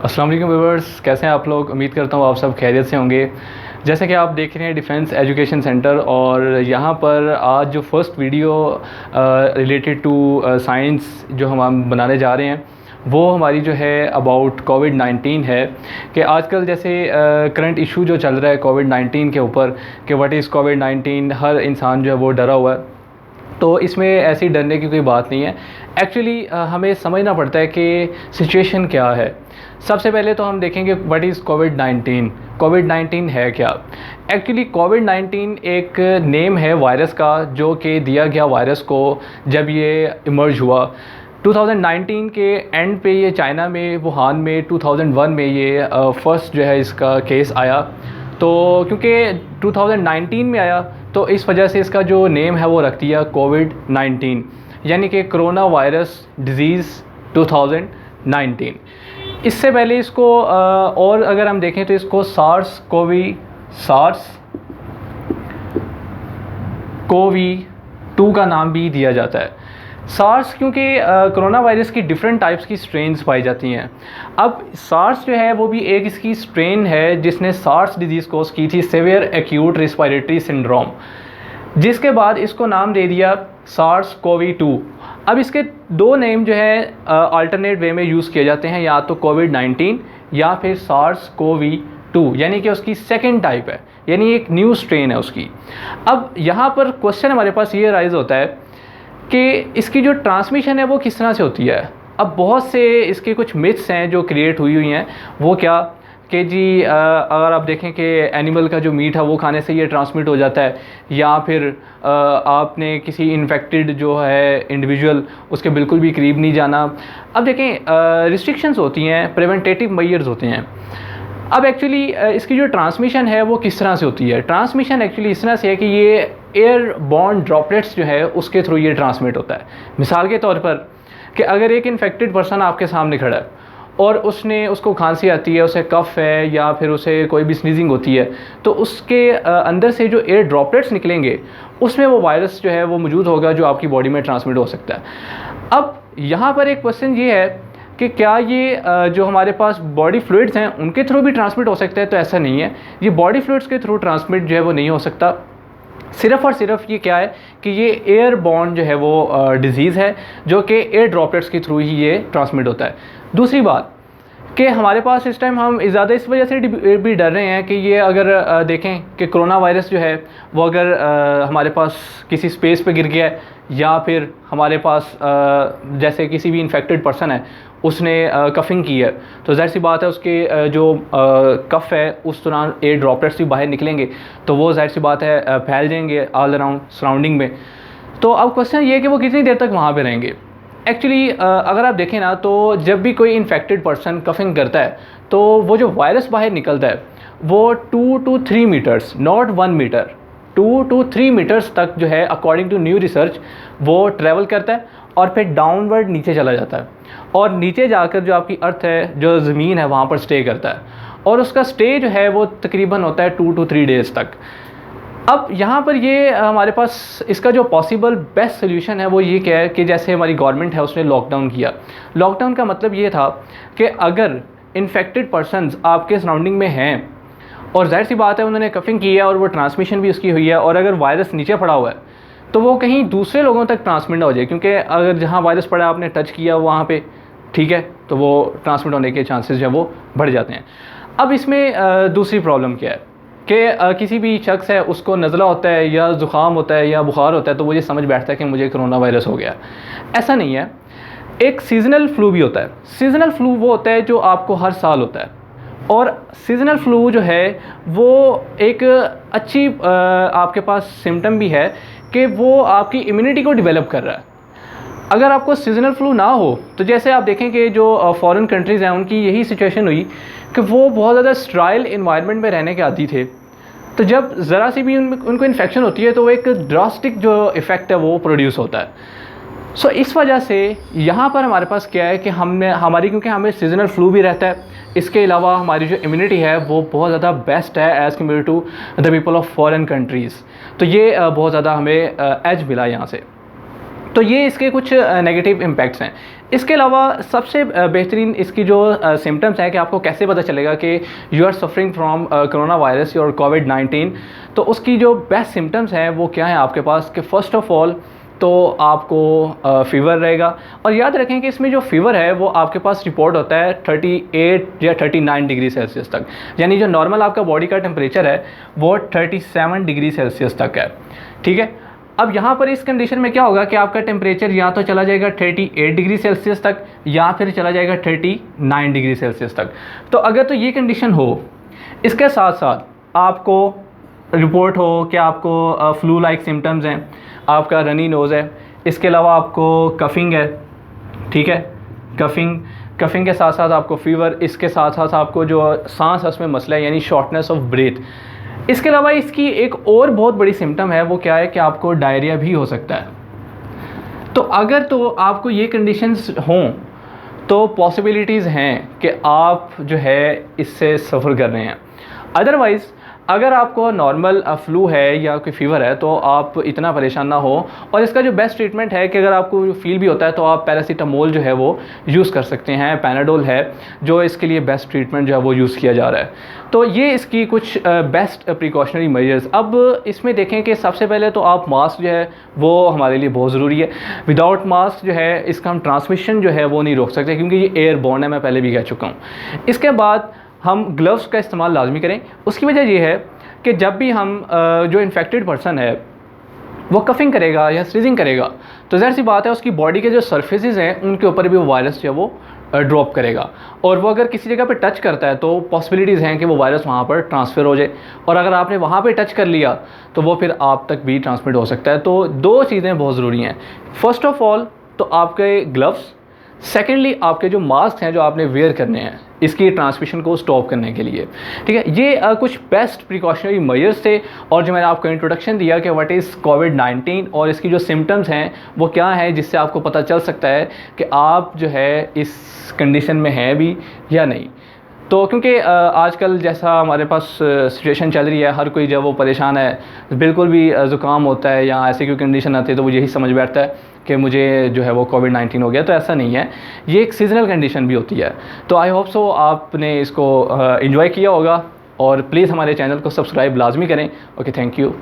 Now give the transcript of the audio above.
अस्सलाम वालेकुम व्यूअर्स, कैसे हैं आप लोग। उम्मीद करता हूँ आप सब खैरियत से होंगे। जैसे कि आप देख रहे हैं डिफेंस एजुकेशन सेंटर, और यहाँ पर आज जो first video related to science जो हम बनाने जा रहे हैं वो हमारी जो है अबाउट कोविड-19 है। कि आजकल जैसे करंट इशू जो चल रहा है कोविड-19 के ऊपर कि व्हाट इज़ कोविड-19, हर इंसान जो है वो डरा हुआ है। तो इसमें ऐसी डरने की कोई बात नहीं है। एक्चुअली हमें समझना पड़ता है कि सिचुएशन क्या है। सबसे पहले तो हम देखेंगे व्हाट इज़ कोविड-19। कोविड-19 है क्या? एक्चुअली कोविड-19 एक नेम है वायरस का जो कि दिया गया वायरस को जब ये इमर्ज हुआ 2019 के एंड पे। ये चाइना में वुहान में 2001 में ये फर्स्ट जो है इसका केस आया। तो क्योंकि 2019 में आया तो इस वजह से इसका जो नेम है वो रख दिया कोविड-19, यानी कि कोरोना वायरस डिज़ीज़ 2019। इससे पहले इसको और अगर हम देखें तो इसको सार्स कोवी 2 का नाम भी दिया जाता है। सार्स क्योंकि कोरोना वायरस की डिफरेंट टाइप्स की स्ट्रेन्स पाई जाती हैं। अब सार्स जो है वो भी एक इसकी स्ट्रेन है जिसने सार्स डिजीज़ कोज की थी, सीवियर एक्यूट रेस्पिरेटरी सिंड्रोम, जिसके बाद इसको नाम दे दिया सार्स कोवी 2। अब इसके दो नेम जो है अल्टरनेट वे में यूज़ किए जाते हैं, या तो कोविड-19 या फिर सार्स कोवी 2, यानी कि उसकी सेकेंड टाइप है, यानी एक न्यू स्ट्रेन है उसकी। अब यहाँ पर क्वेश्चन हमारे पास ये राइज़ होता है कि इसकी जो ट्रांसमिशन है वो किस तरह से होती है। अब बहुत से इसके कुछ मिथ्स हैं जो क्रिएट हुई हैं। वो क्या कि जी अगर आप देखें कि एनिमल का जो मीट है वो खाने से ये ट्रांसमिट हो जाता है, या फिर आपने किसी इन्फेक्टेड जो है इंडिविजुअल उसके बिल्कुल भी करीब नहीं जाना। अब देखें रिस्ट्रिक्शंस होती हैं, प्रिवेंटेटिव मेजर्स होते हैं। अब एक्चुअली इसकी जो ट्रांसमिशन है वो किस तरह से होती है। ट्रांसमिशन एक्चुअली इस तरह से है कि ये एयर बॉर्न ड्रॉपलेट्स जो है उसके थ्रू ये ट्रांसमिट होता है। मिसाल के तौर पर कि अगर एक इन्फेक्टेड पर्सन आपके सामने खड़ा है और उसको खांसी आती है, उसे कफ़ है, या फिर उसे कोई भी स्नीजिंग होती है, तो उसके अंदर से जो एयर ड्रॉपलेट्स निकलेंगे उसमें वो वायरस जो है वो मौजूद होगा जो आपकी बॉडी में ट्रांसमिट हो सकता है। अब यहाँ पर एक क्वेश्चन ये है कि क्या ये जो हमारे पास बॉडी फ्लूइड्स हैं उनके थ्रू भी ट्रांसमिट हो सकता है? तो ऐसा नहीं है। ये बॉडी फ्लूइड्स के थ्रू ट्रांसमिट जो है वो नहीं हो सकता। सिर्फ़ और सिर्फ ये क्या है कि ये एयर बॉर्न जो है वो डिज़ीज़ है जो कि एयर ड्रॉपलेट्स के थ्रू ही ये ट्रांसमिट होता है। दूसरी बात कि हमारे पास इस टाइम हम ज़्यादा इस वजह से भी डर रहे हैं कि ये अगर देखें कि कोरोना वायरस जो है वो अगर हमारे पास किसी स्पेस पे गिर गया है, या फिर हमारे पास जैसे किसी भी इन्फेक्टेड पर्सन है उसने कफिंग की है, तो ज़ाहिर सी बात है उसके जो कफ़ है उस दौरान एयर ड्रॉपलेट्स भी बाहर निकलेंगे, तो वो ज़ाहिर सी बात है फैल जाएंगे ऑल अराउंड सराउंडिंग में। तो अब क्वेश्चन ये है कि वो कितनी देर तक वहाँ पे रहेंगे। एक्चुअली अगर आप देखें ना, तो जब भी कोई इन्फेक्टेड पर्सन कफिंग करता है तो वो जो वायरस बाहर निकलता है वो 2 to 3 metres, not 1 metre, 2 to 3 metres तक जो है अकॉर्डिंग टू न्यू रिसर्च वो ट्रैवल करता है और फिर डाउनवर्ड नीचे चला जाता है, और नीचे जाकर जो आपकी अर्थ है, जो ज़मीन है, वहाँ पर स्टे करता है, और उसका स्टे जो है वो तकरीबन होता है 2 to 3 डेज़ तक। अब यहाँ पर ये हमारे पास इसका जो पॉसिबल बेस्ट सोल्यूशन है वो ये क्या है कि जैसे हमारी गवर्नमेंट है उसने लॉकडाउन किया। लॉकडाउन का मतलब ये था कि अगर इन्फेक्टेड पर्सनस आपके सराउंडिंग में हैं और जाहिर सी बात है उन्होंने कफिंग की है और वो ट्रांसमिशन भी उसकी हुई है, और अगर वायरस नीचे पड़ा हुआ है तो वो कहीं दूसरे लोगों तक ट्रांसमिट ना हो जाए, क्योंकि अगर जहाँ वायरस पड़ा आपने टच किया वहाँ पे, ठीक है, तो वो ट्रांसमिट होने के चांसेस जो है वो बढ़ जाते हैं। अब इसमें दूसरी प्रॉब्लम क्या है कि किसी भी शख्स है उसको नज़ला होता है या ज़ुकाम होता है या बुखार होता है तो वो ये समझ बैठता है कि मुझे कोरोना वायरस हो गया। ऐसा नहीं है। एक सीज़नल फ्लू भी होता है। सीज़नल फ्लू वो होता है जो आपको हर साल होता है, और सीज़नल फ्लू जो है वो एक अच्छी आपके पास सिम्टम भी है कि वो आपकी इम्यूनिटी को डेवलप कर रहा है। अगर आपको सीज़नल फ्लू ना हो तो जैसे आप देखें कि जो फॉरेन कंट्रीज़ हैं उनकी यही सिचुएशन हुई कि वो बहुत ज़्यादा स्ट्राइल इन्वायरमेंट में रहने के आदी थे, तो जब ज़रा सी भी उनको इन्फेक्शन होती है तो एक ड्रास्टिक जो इफ़ेक्ट है वो प्रोड्यूस होता है। सो इस वजह से यहाँ पर हमारे पास क्या है कि क्योंकि हमें सीज़नल फ्लू भी रहता है, इसके अलावा हमारी जो इम्यूनिटी है वो बहुत ज़्यादा बेस्ट है as compare to the people of foreign countries. तो ये बहुत ज़्यादा हमें एज मिला यहाँ से। तो ये इसके कुछ नेगेटिव इम्पैक्ट्स हैं। इसके अलावा सबसे बेहतरीन इसकी जो सिम्टम्स हैं कि आपको कैसे पता चलेगा कि you are suffering from corona virus और कोविड-19, तो उसकी जो बेस्ट सिम्टम्स हैं वो क्या हैं आपके पास कि फ़र्स्ट ऑफ़ ऑल तो आपको फ़ीवर रहेगा। और याद रखें कि इसमें जो फ़ीवर है वो आपके पास रिपोर्ट होता है 38 या 39 डिग्री सेल्सियस तक, यानी जो नॉर्मल आपका बॉडी का टेम्परेचर है वो 37 डिग्री सेल्सियस तक है, ठीक है। अब यहाँ पर इस कंडीशन में क्या होगा कि आपका टेम्परेचर या तो चला जाएगा 38 डिग्री सेल्सियस तक या फिर चला जाएगा 39 डिग्री सेल्सियस तक। तो अगर तो ये कंडीशन हो, इसके साथ साथ आपको रिपोर्ट हो कि आपको फ्लू लाइक सिम्टम्स हैं, आपका रनी नोज़ है, इसके अलावा आपको कफ़िंग है, ठीक है, कफ़िंग के साथ साथ आपको फ़ीवर, इसके साथ साथ आपको जो सांस में मसला है यानी शॉर्टनेस ऑफ ब्रेथ। इसके अलावा इसकी एक और बहुत बड़ी सिम्टम है, वो क्या है कि आपको डायरिया भी हो सकता है। तो अगर तो आपको ये कंडीशंस हों तो पॉसिबिलिटीज़ हैं कि आप जो है इससे सफ़र कर रहे हैं। अदरवाइज़ अगर आपको नॉर्मल फ्लू है या कोई फ़ीवर है तो आप इतना परेशान ना हो, और इसका जो बेस्ट ट्रीटमेंट है कि अगर आपको फील भी होता है तो आप पैरासीटामोल जो है वो यूज़ कर सकते हैं, पैनाडोल है जो इसके लिए बेस्ट ट्रीटमेंट जो है वो यूज़ किया जा रहा है। तो ये इसकी कुछ बेस्ट प्रिकॉशनरी मेजर्स। अब इसमें देखें कि सबसे पहले तो आप मास्क जो है वो हमारे लिए बहुत ज़रूरी है। विदाउट मास्क जो है इसका हम ट्रांसमिशन जो है वो नहीं रोक सकते क्योंकि ये एयरबॉर्न है, मैं पहले भी कह चुका हूँ। इसके बाद हम ग्लव्स का इस्तेमाल लाजमी करें। उसकी वजह ये है कि जब भी हम जो इन्फेक्टेड पर्सन है वो कफ़िंग करेगा या स्नीजिंग करेगा तो ज़ाहिर सी बात है उसकी बॉडी के जो सरफेसेस हैं उनके ऊपर भी वो वायरस जो है वो ड्रॉप करेगा, और वो अगर किसी जगह पे टच करता है तो पॉसिबिलिटीज़ हैं कि वो वायरस वहाँ पर ट्रांसफ़र हो जाए, और अगर आपने वहाँ पे टच कर लिया तो वो फिर आप तक भी ट्रांसमिट हो सकता है। तो दो चीज़ें बहुत ज़रूरी हैं। फ़र्स्ट ऑफ़ ऑल तो आपके ग्लव्स, सेकेंडली आपके जो मास्क हैं जो आपने वेयर करने हैं इसकी ट्रांसमिशन को स्टॉप करने के लिए, ठीक है। ये कुछ बेस्ट प्रिकॉशनरी मेजर्स थे, और जो मैंने आपको इंट्रोडक्शन दिया कि व्हाट इज़ कोविड-19 और इसकी जो सिम्टम्स हैं वो क्या हैं, जिससे आपको पता चल सकता है कि आप जो है इस कंडीशन में हैं भी या नहीं। तो क्योंकि आजकल जैसा हमारे पास सिचुएशन चल रही है, हर कोई जब वो परेशान है, बिल्कुल भी ज़ुकाम होता है या ऐसी कोई कंडीशन आती है तो वो यही समझ बैठता है कि मुझे जो है वो कोविड-19 हो गया। तो ऐसा नहीं है, ये एक सीजनल कंडीशन भी होती है। तो आई होप सो आपने इसको एंजॉय किया होगा, और प्लीज़ हमारे चैनल को सब्सक्राइब लाजमी करें। Okay, thank you.